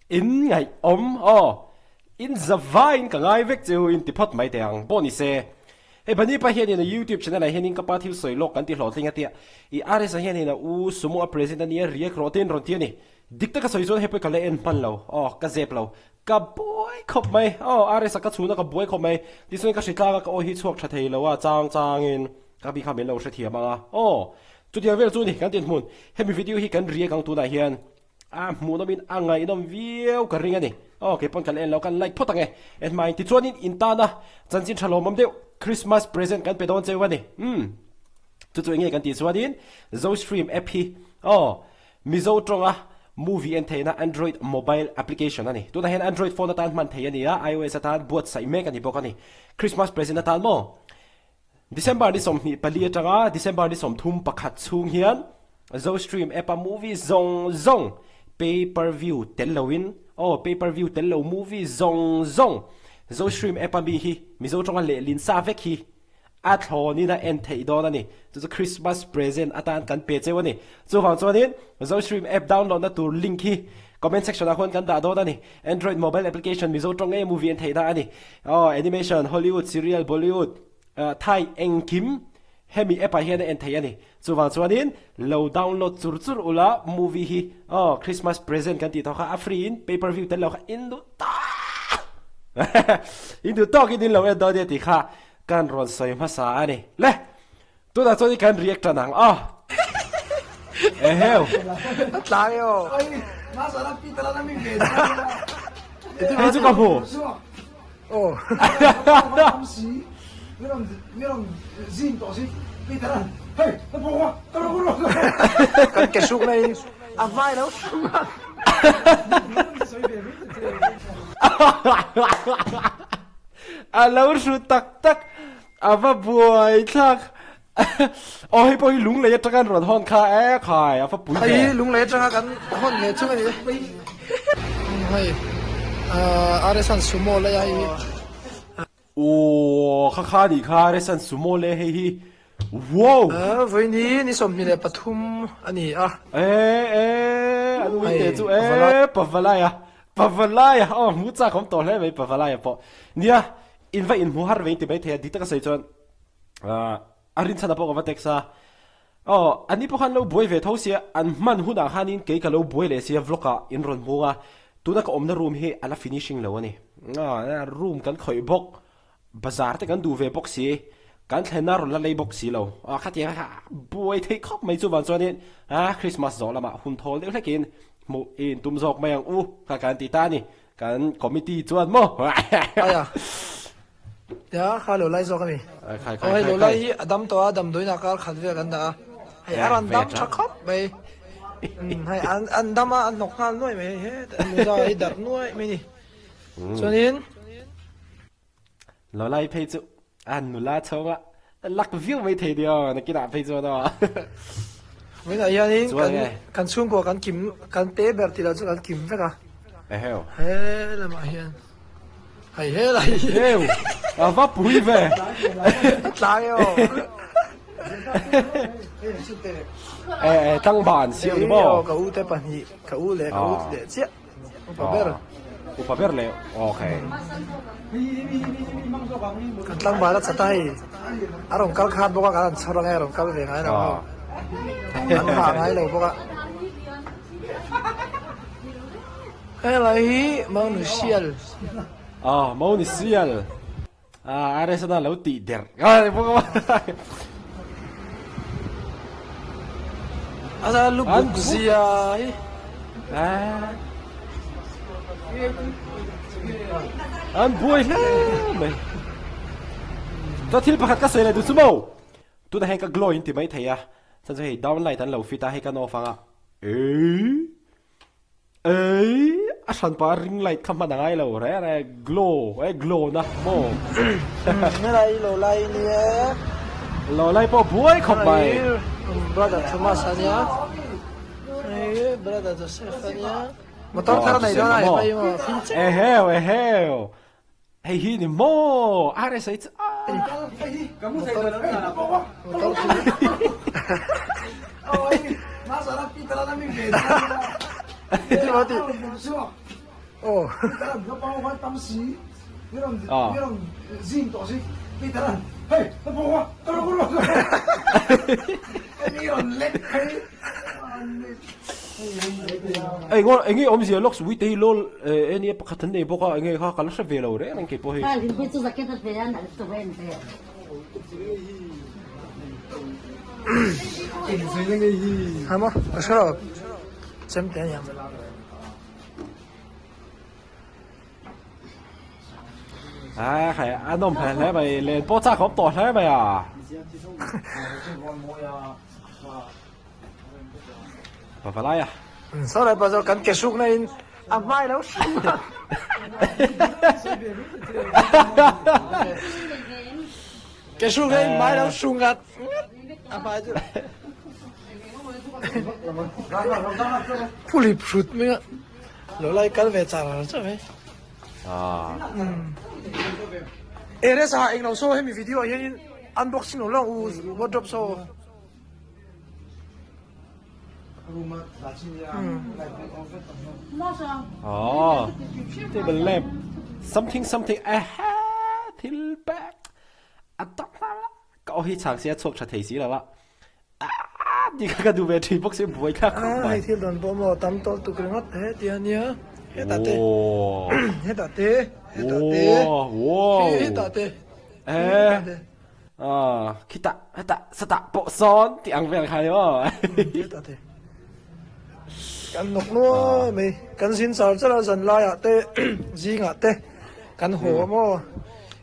in ngày in zavine ka ngai vek chu in tipot mai teang boni se e bani pa hian in YouTube channel a hian in kapa thil soilok kan ti hloting atia I are sa hian in u sumo president ni riek rotin ron ti ni dikta ka soizon hepe ka le en pan lo ka zep lo ka boy khop mai are sa ka chuna ka boy khop mai ti soi ka shitla ka hi chuak tha thei lo wa chang in ka bi khamen lo shithia ma chu dia vel chu ni kan tin mun hemi video hi kan riek ang tu na hian munamin angai inom vieu ka ringa ni ke pon kan en lo kan like photange en mai ti chuan in intana chanchin thalom am deu Christmas present kan pedon chewani tu nge kan ti chuan in zo stream app hi mizo tronga movie and thena Android mobile application ani tu na hen Android phone atan man thei a iOS atan buat sai mek ani bokani Christmas present atan mo December ni som ni pali atanga December ni som thum pakhat chung hian zo stream app a movie zong pay-per-view telawin pay-per-view telaw movie zong zo stream app a mi hi mizo tronga le lin sa vek hi at honi na en thei don ani tu Christmas present atan kan pe chewani chu wang chuanin zo stream app download na tur link hi comment section a khon kan da don ani Android mobile application mizo tronga movie en thei da ani animation Hollywood serial Bollywood Thai engkim hemi app a hian en thei ani chu wang chuanin lo download chur ula movie hi Christmas present kan ti to kha free in pay-per-view tel lo kha indu talk in lo do de ti kha kan ron soi ma sa ani le tu da choni kan react nang heo tlayo ma sara pitala na mi ve eti chu ka ho Miram zin to si pitala hey po wa taro kan ke suk nei vai đâu lâu su tak ava buai thak oi poi lung le takan ron hon kha khai ava pui ai lung le changa kan hon ne chung ni hai are san sumo le ai kha ni kha re san sumo le hi wow voi ni som ni le pathum ani anu te chu pavalaya mu cha khom to le mai pavalaya po nia invite in mu har ve ti bai the di ta ka sei chon arin chana po ka teksa ani po khan lo boy ve thosia an man huna hanin ke ka lo boy le sia vloga in ron muwa tuna ka omna room he ala finishing lo ani room kan khoi bok bazar te kan du ve bok si kan thena ron la lei bok si lo khatia boy thei khop mai chu wan chuanin Christmas zo lama hun thol de hlekin mu in tum zok mayang ka kan ti ta ni kan committee chuan mo aya ya halo lai zo kami oi lo lai adam to adam doina kar khadve kan da hai aran dam chakhap mai hai an dama an nok ngal noi mai he nu da ai dar noi mai ni chonin lo lai phei chu an nu la chonga lak view mai thei dio na kina phei chu no với lại yani kan chung ko kan pe ber ti la chu kan kim veka heo he la ma hian hay he la heo va pui ve tlayo tăng bản siêu đúng không ka u te pan hi ka u le chia upa ber le okay kan tlang ba la chatai arong kal khat boka kan chorang arong kal ve ngai na an ha ngai lo boka hay là hi mau nu sial mau ni sial are sa na lo ti der boka asa lu buk zia an buai le mai to thil pakhat ka sele du sumo tu da hen ka glow in ti mai theya san so hei downlight an lo fita he ka no fanga a san pa ring light kham ma ngai lo re glow na mo ne lai lo lai ni lo lai po buai khop mai brother Thomas ania brother Joseph ania motor thar nei do na pai mo finche heo hei hi ni mo are sai kamu sai do na motor ma sara pitala na mi ve Thì mà thì ồ nó bao quát tâm sĩ biết không zin tỏ gì bây giờ hey nó bao quát tao đâu có anh lên hey anh ấy gì lúc suy tây lol anh ấy bắt thân này bốc anh ấy khác là sẽ về lâu đấy anh kịp bôi hả mà sao xem thế nhỉ係阿東平咧，咪連波揸咁多咧咪啊？麻煩啦呀！sau này bây giờ cần kết thúc này ăn mai đâu kết thúc này mai đâu sung gạt ăn mai chứ fully fruit mới rồi lại cần về trả rồi chứ mấy ê đấy sao anh nói số hay mi video hiện unboxing nó long wardrobe số thì mình làm something thil back tóc cậu hi chẳng sẽ chụp cho thấy gì là đi cái đồ về thì bốc sẽ bùi khác không phải thì đòn bom mò tắm to tụ cái ngắt thế tiền nhá hết tạ tê hết tạ tê khi ta sẽ ta bộ son thì ăn về khai đó hết tạ têกันนกนัวมีกันสินสารจะเราสันลายอะเตจีงอะเตกันหัวมั่ว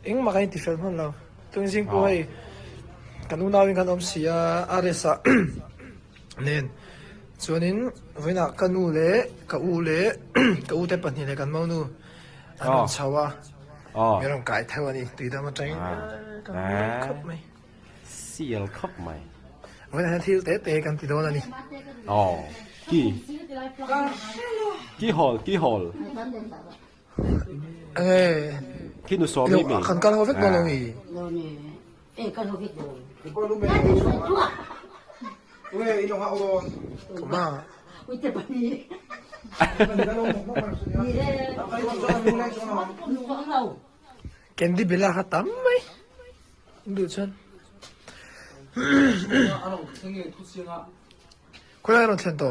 เอ็งมากันติดเฟลมันเราตัวจริงป่วยกันนู่นนาวินกันอมเสียอาริสะเนี่ยส่วนนี้วันนักกันอูเล่กับอูเล่กับอูเตปันนี่เลยกันมั่วนู่อันนั้นชาวะมีร่างกายเท่านี้ตีดามาใจกันครบไหมเสียลครบไหมวันนั้นที่เตะกันติดโดนนี่กี่หอลกี่นุสวมีมีขันกันเขาเฟกบอลมีเว้ยอีน้องเขาโดนมาเกันดีเบลาขัดตั้มไหมดูฉันคุณอะไรน้องเชนโต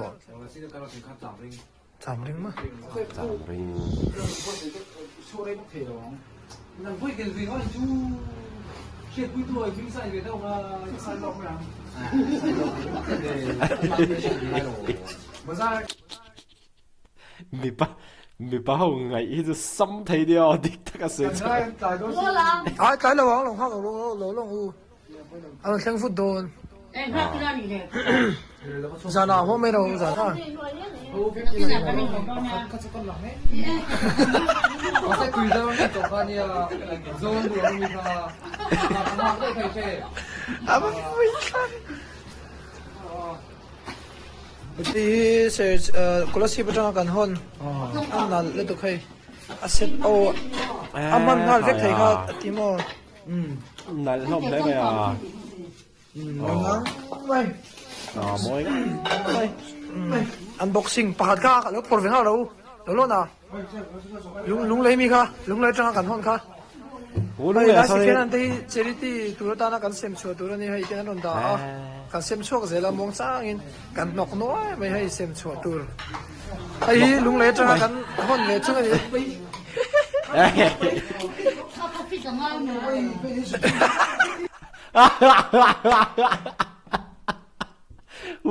สามริงมั้ยมีป้าหงไงอีจะซ้ำทีเดียวดิทักเสียใจตายแล้วหลงห้องหลงอูเอาแข่งฟุตบอลซานาพ่อไม่รู้ซานาที่เสิร์ชกุลศิษย์ประจำกันฮอนอันนั้นเล่นตัวใครอาเซตโออันมันน่าเล็กไทยครับทีมนั่นล้มได้ไหมอ่ะไม่มวยไม่อันบ็อกซิ่งปากกาแล้วพอร์ตเวน่าเราล้นะลุงเลยมีค่ะลุงเลยจังกันฮอนค่ะไม่ได้สิแค่นั้นที่เจริตี้ตัวตานักการเซมชัวตัวนี้ให้แค่นั้นได้การเซมชัวก็เสร็จแล้วมองซ้ายกันนกน้อยไม่ให้เซมชัวตัวไอ้ลุงเลยจังกันฮอนเลยจังเลย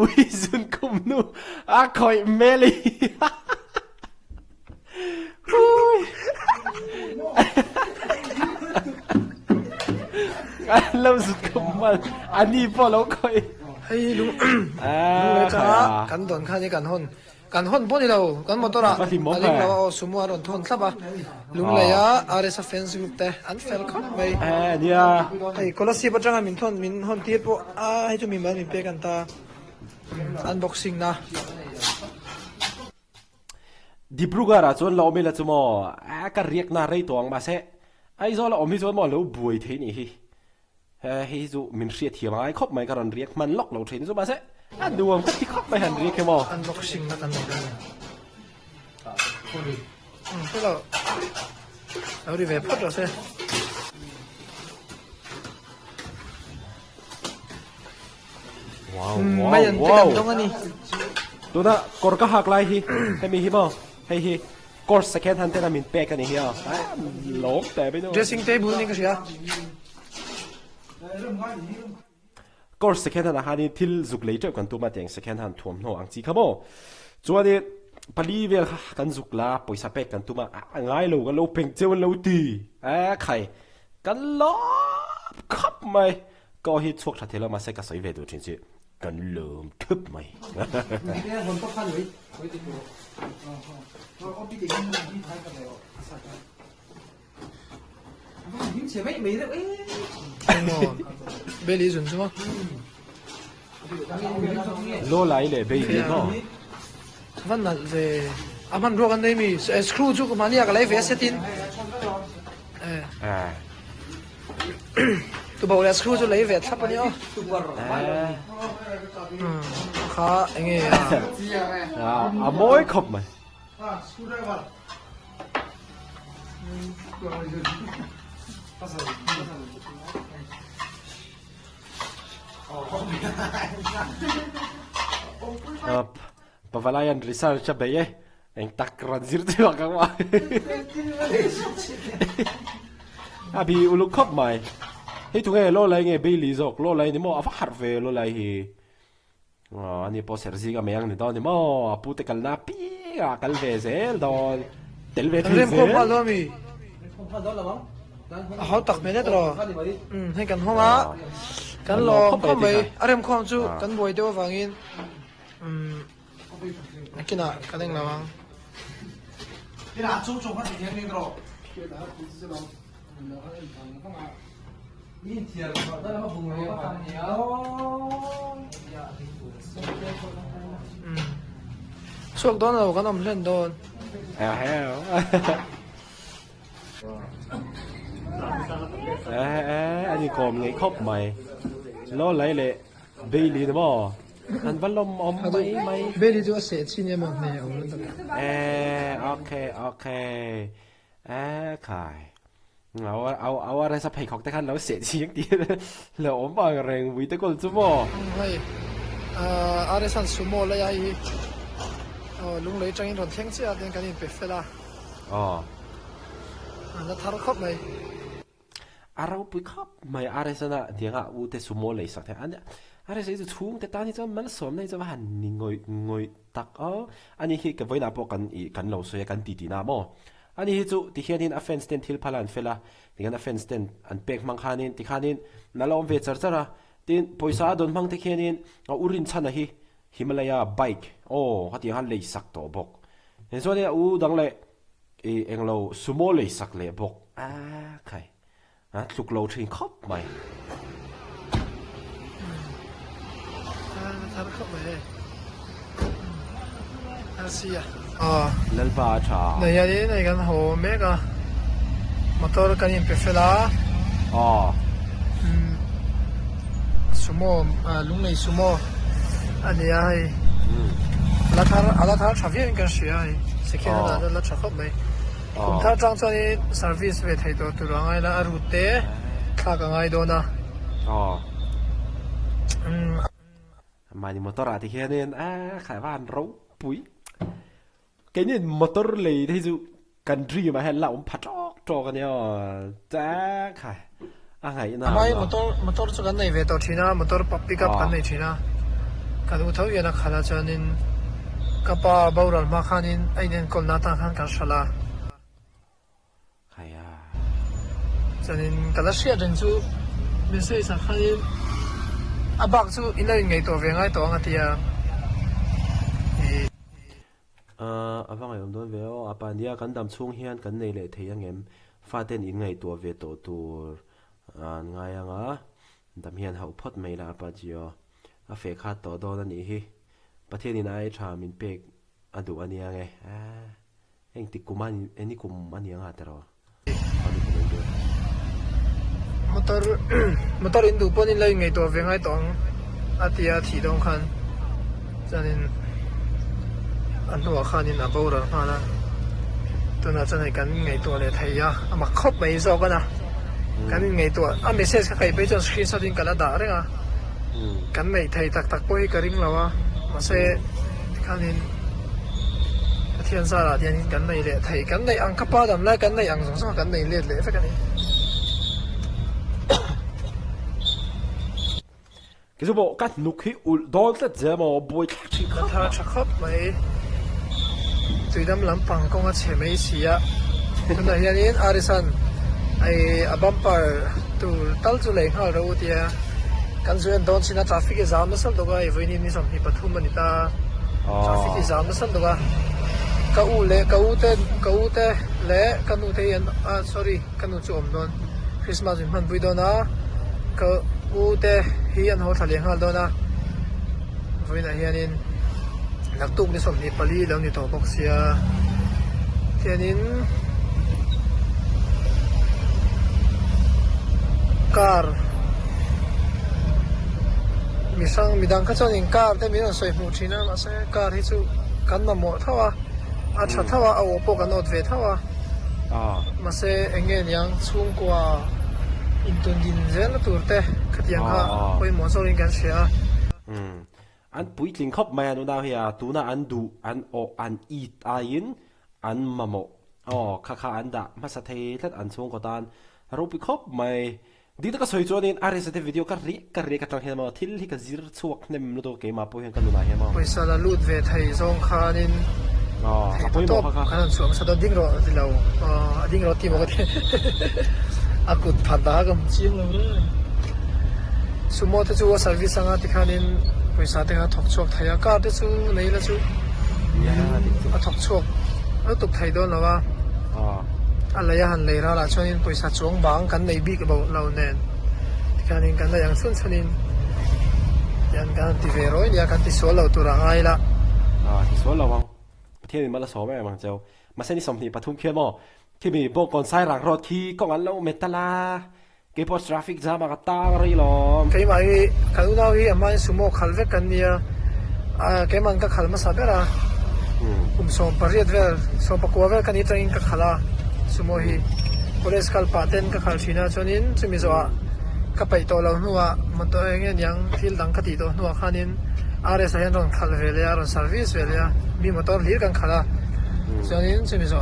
วิสุนคุมนูคอยเมลี่เริ่มสุดคุมมันอันนี้พอเราคอยให้ลุงเลยจังกันโดนข้านี่กันฮอนพอดีเรากันหมดตัวละอันนี้เราเอาสมุนไพรทนซับอ่ะลุงเลยอาร์เอสเฟนส์กรุ๊ปเตะอันเฟลครับไม่เนี่ยไอ้คนละสิบจังมินฮอนที่พวกให้จุ่มมันมีเปกันตาอันบ็อกซิ่งนะดิบรูการ์จนเราไม่ละจุ่มก็เรียกนาเรย์ตัวมาเสะไอ้จอนเราไม่จนมาเราบุยเทนี่ให้จุมินเสียเทียมไอ้ครบไม่การันเรียกมันล็อกเราเทนจุมาเสะดูมันก็ที่ครบไม่หันเรียกแค่มออันบ็อกซิ่งนะกันเลย thế là đâu đi về phất rồi xem wow bây giờ wow trong anh đi tụi nó còn có hạc lại hi hay mi hi mà hay hi course second hand tên là mình bẹt cái này hi à lốp tệ bây giờ dressing table này cái gì à course second hand là hai thil dục lấy trước còn tụi mà tiếng second hand thuồng nô ăn chi không ô chúa đi pali về cần dục là pой사 bẹt cần tụi mà ngay lâu cái lâu peng chơi lâu tì khai cần lốp khắp mày có hi thuốc thật là mà sẽ cái sấy về được trên chứ cần lượm thấp mày bê lý dùn chứ mà lô lại để bê lý nó vẫn là về mình rồi cái này mi screw chú của mình cái lấy về setting tụi bảo là screw chú lấy về thắp bao nhiêu khá anh ấy mỗi khóc mày pavalayan research cho bé anh tắc rắn dữ chưa các bạn bị uluk khóc mày hey tụi nghe lo lại nghe bay lý dọc lo lại ni mo phát hạt về lo lại hi anh ấy poster gì cái mấy anh đó ni mo pute kalna pi kal về dễ đó tel về thì dễ không lo mi họ tắc mấy đấy rồi hay cần không á cần lo không mấy anh không chú cần bồi tiêu vàng in cái nào cái này là vàng cái nào chú chú phát triển lên rồi suốt đó là cái nằm lên đó anh ấy còn nghĩ khóc mày lo lấy lệ bay lý đó mà anh vẫn lom mày bê đi cho sẽ chi nhé mà này ông lên ok khaiเอาอะไรสักให้ของแต่ขันแล้วเสียชีอย่างเดียวแล้วอมบางแรงวิ่งตะกอนจุ๊บบ่ให้อะไรสั่นสุโมเลยไอ้ลุงเลยจังยินรถแข่งเสียเดินกันยินไปเฟล่าแล้วทารกไหมอะไรปุ๊ยครับไม่อะไรสันน่ะเดี๋ยวอูเตสุโมเลยสักแต่อันเนี้ยอะไรสิจะทุ่งแต่ตอนนี้จะมันสวมในจะว่าหันนี่งอยตักอันนี้คือกับไว้หน้าพวกกันเราสวยกันดีๆนะบ่อันนี้จู่ที่เขียนอัฟเฟนสเตนทิลพลันเฟล่าที่กันอัฟเฟนสเตนอันเป็กมังคานินที่ขานินนั่นเราเวทจัดที่ปอยซาโดนมังที่เขียนอุรินชันนะฮิมาลายาไบค์เขาที่หันเลยสักตัวบกเห็นส่วนนี้ดังเลยเอ็งเราซูโม่เลยสักเลยบกใครลูกเราทิ้งครบไหมทารกไหมอาเซียนั่นป่าชาในกันโหเมกะมอเตอร์กันยินไปเฟล่าสุโม่ลุงในสุโม่อันนี้ไอ้แล้วถ้าทราฟิกกันเสียไอ้สิ่งที่นั่นแล้วชักเข้าไปผมถ้าจ้างจนี่เซอร์วิสเวทให้ตัวรังไอ้แล้วรูทเต้ข้ากันไอ้โดนะมานี่มอเตอร์อะไรที่เขียนขายบ้านรู้ปุ๋ยcái này motor lấy thì dụ cần gì mà hay lão phát cho cái này chắc khai ngày nào mai motor cho cái này về tàu China motor pick up cái này China cái u thâu yên là khai là cho nên cái ba bao rồi mà khai nên anh nên còn nát hàng cái sala khai cho nên cái là xe dân chú mình sẽ sang khai bác chú in là ngày tổ về ngày tổ ngày thì vâng ngày hôm đó về bạn đi cần đam chung hian cần này lệ thấy anh em phát tên in ngày tua về tổ tour ngày đam hian hậu phật mấy là bạn chưa phê khát tổ đó là gì hiประเทศนี้นายชามินเป็กดูอันนี้ไงเองติดกุมอันนี้กุมอันนี้แต่เราmotor in du pon in lai ngai to ve ngai tong atia thi dong khan chanin an lo khan in a bora khala tôi nói cho này cắn ngày tuổi để thấy à mà khóc mấy giờ cái nào cắn ngày tuổi à message cái bây giờ screenshot in cả là đã đấy à cắn mấy thầy tắc tắc bôi cái ring là mà sẽ khăn in thiên sa là thiên cắn này để thầy cắn này ăn cắp ba đầm lại cắn này ăn giống sao cắn này liệt lệ phải cái này cái số bộ cắt nục khí ul đón tất giờ mà bôi thà chắc khóc mấy tùy đâm lắm bằng công việc chế mấy xí á tôi nói hiện in Arisan ai bumper tu tal chu lei hal ro tia kan zuan don sina traffic jam na sal doga evoi ni sam hi pathum ani ta traffic jam na sal doga ka u te le kanu te an sorry kanu chu om don Christmas in man bui dona ka u te hi an ho thale hal dona voi na hian in naktuk ni som ni pali lo ni to boxia hianin car misang midang ka chonin car te min soi mu thina ma se car hi chu kan ma mo thawa a tha thawa a opo kan not ve thawa ma se engen yang chung kwa intun din zel turte khatiang ha koi mo so ring kan sia an pui tling khop mai anu daw hia tuna an du an o an eat ain an mamo kha an da ma sa thei tlat an chung ko tan ro pi khop mai đi tới cái soi cho nên ai sẽ video cái ka tang hema thil hi ka zir chuak nem lo to ke ma po hen kan na hema paisa la lut ve thei zong khanin ka poi mo kha kan chuang sa do ding ro dilau ding ro ti mo ke akut phada gam chiang lo re sumo te chu service anga ti khanin paisa te ha thok chuak thaya ka te chu nei la chu a thok chuak a tuk thai don lawa alaya han leira la chonin paisa chuang bang kan nei bi ka bo lo nen kanin kan yang sun chunin yan kan ti ve roi ya kan ti so lo tu ra ngai la ti so lo wang thiên ma la so me mang cheu ma se ni som ni pathum khia mo khi mi bo kon sai rang rot khi ko an lo metala ke post traffic jam ka ta ri lo kai mai kan u na hi amai sumo khalve kan nia ke man ka khalma sabera som pariat ver som pakwa ver kan i train ka khala sumo hi police kal paten ka khal thina chonin chumi zo ka pai to lo nuwa moto ngen yang thil dang khati to nuwa khanin rs hian ron khal vele ron service vele mi motor lir kan khala chonin chumi zo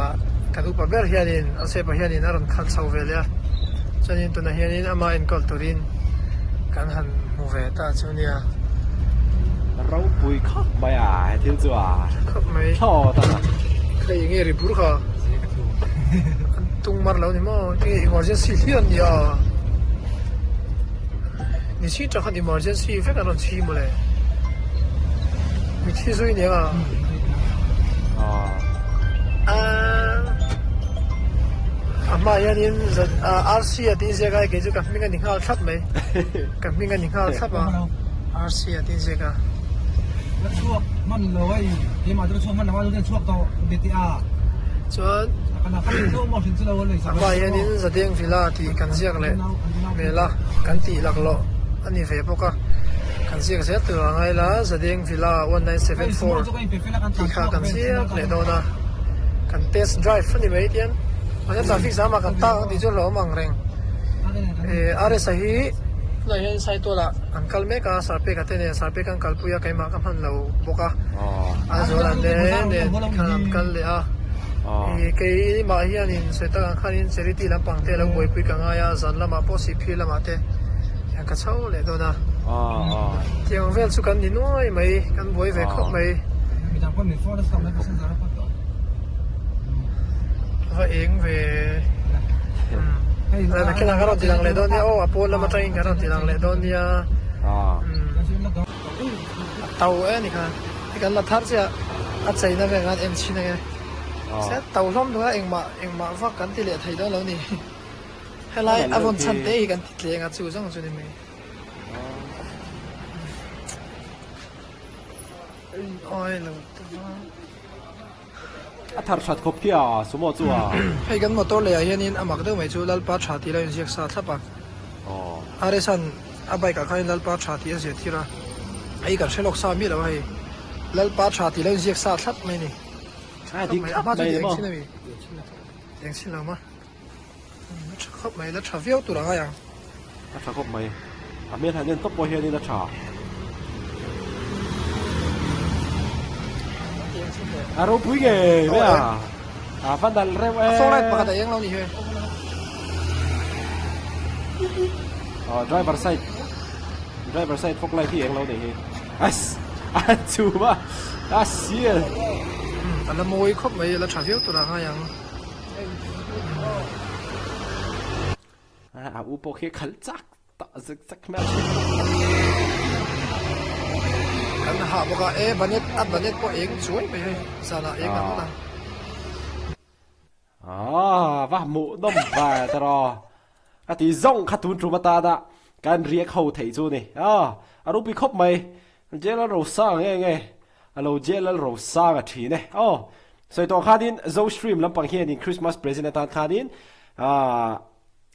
ka du pa ber hianin ase pa hianin ron khal chau vele chonin tu na hianin ama en kol turin kan han mu ve ta chonia rau pui khop mai thil chu khop mai tho ta khai nge ri bur kha tung mar lo ni mo cái emergency hian ya ni chi cha khan emergency fe kan ron chi mo le mi chi zui ni amma ya nin rc ya tin se ga ke ju ka minga ni hal thap mai ka minga ni hal thap rc ya tin se ga chuộc man loi cái mà tôi chuộc man là bao nhiêu chuộc to bta chuan amma hian in zadeng vila ti kan ziak le mela kan ti lak lo ani ve boka kan ziak zet tu angai la zadeng vila 1974 ti kha kan ziak le dona kan test drive ani mai tian ane traffic jam kan ta ti chu lo mang reng are sahi la hian sai to la an kal me ka sarpe ka te ne sarpe kan kalpuya kai ma kam han lo boka a zolan de ne kan kal le cái mà hiện in sẽ ta khăn in sẽ đi làm bằng thế là quay quay càng ai dần là mà possible phi là mà thế cái cháu lại đâu na tiếng về su cần đi nuôi mày cần quay về khóc mày vậy về là cái nào cái đó lại đâu nha ô Apple là mà train cái đó thì lại đâu nha tàu ấy này cái là thắt chứ chạy nó về ngàn em xin này sẽ tàu lom đó em mà vác cắn thì lệ thấy đó lâu nè hay là avon chăn té cắn thì lệ ngắt chú răng cho nên mình ôi là thar chat khop kia sumo chu hay cắn motor lệ hiện in amak đâu mấy chú lalpa chả thì là giặc sát tháp à Arisan abai cả khai lalpa chả thì sẽ thì ra ấy cả sẽ lọc sa mi đâu hay lalpa chả thì là giặc sát tháp mấy nè đi khắp mày đúng không tiếng xin lỗi mà khắp mày là travel tụi nó à trả khắp mày miền Hà Nhân top boy here đi là trả rô bùi nghề đấy văn đàn rêu xong lại baka tayang lâu nhỉ driver side phok lại thì anh lâu này chú mà xia là môi khóc mày là travel tụi nó à upo kia khẩn chắc tạo dựng chắc mẹ anh hạ baka banet po eng chuối mày sao là eng nào đó và mũ đông và tao thì rong khát tuôn trùm ta đã can riêng hậu thấy chú này lúc bị khóc mày chế là rầu sang nghe alo chế là rầu sang à chỉ này so to khá din zo stream làm bằng hiền in Christmas present ta khá din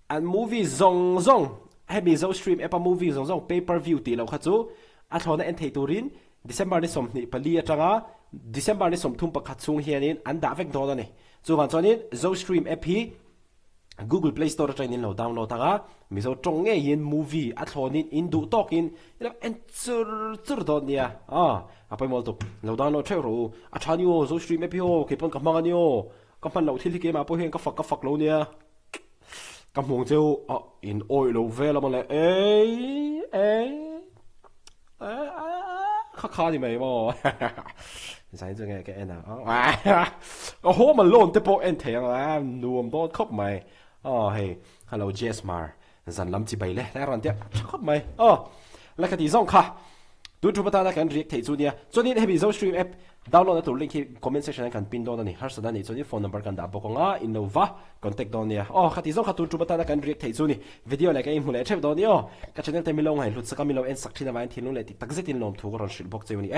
and movie zong hay bị zo stream epa movie zong pay per view tỷ lâu khát chú thọ na anh thấy turin December này som ni pali atanga December này som thum pa khát chung hiền in anh đã vek đó này chú hoàn toàn in zo stream app hi Google Play Store train in lo download tanga mi zo trong nghe hiền movie thọ in du talk in anh chur đó nia apa mo to lo download chơi rồi thani o zo stream app hi ke pon kamang ani o kapan lo thil ke ma po hen ka fak lo nia cầm hồng châu in oi lâu về là mà lại khá thì mày mà giải cho nghe cái anh nào hố mà lộn tới bộ anh thèm là nuông đó khóc mày hey hello Hmar dần lắm chỉ bày lẽ đã rồi tiếc khóc mày là cái gì rong khá tôi chụp ta cái react thấy chú nia cho nên hay bị zo stream app download cái link khi comment section kan pin đó này har sada này cho nên phone number kan đã bốc nga innova contact đó nia khát tí zo khát tôi chụp ta cái react thấy chú này video này cái em hula chép đó nia cái channel tem milong hay lút sa kamilo en sakthi na vain thilung le tik tak zetin lom thu ron shil bok cheu ni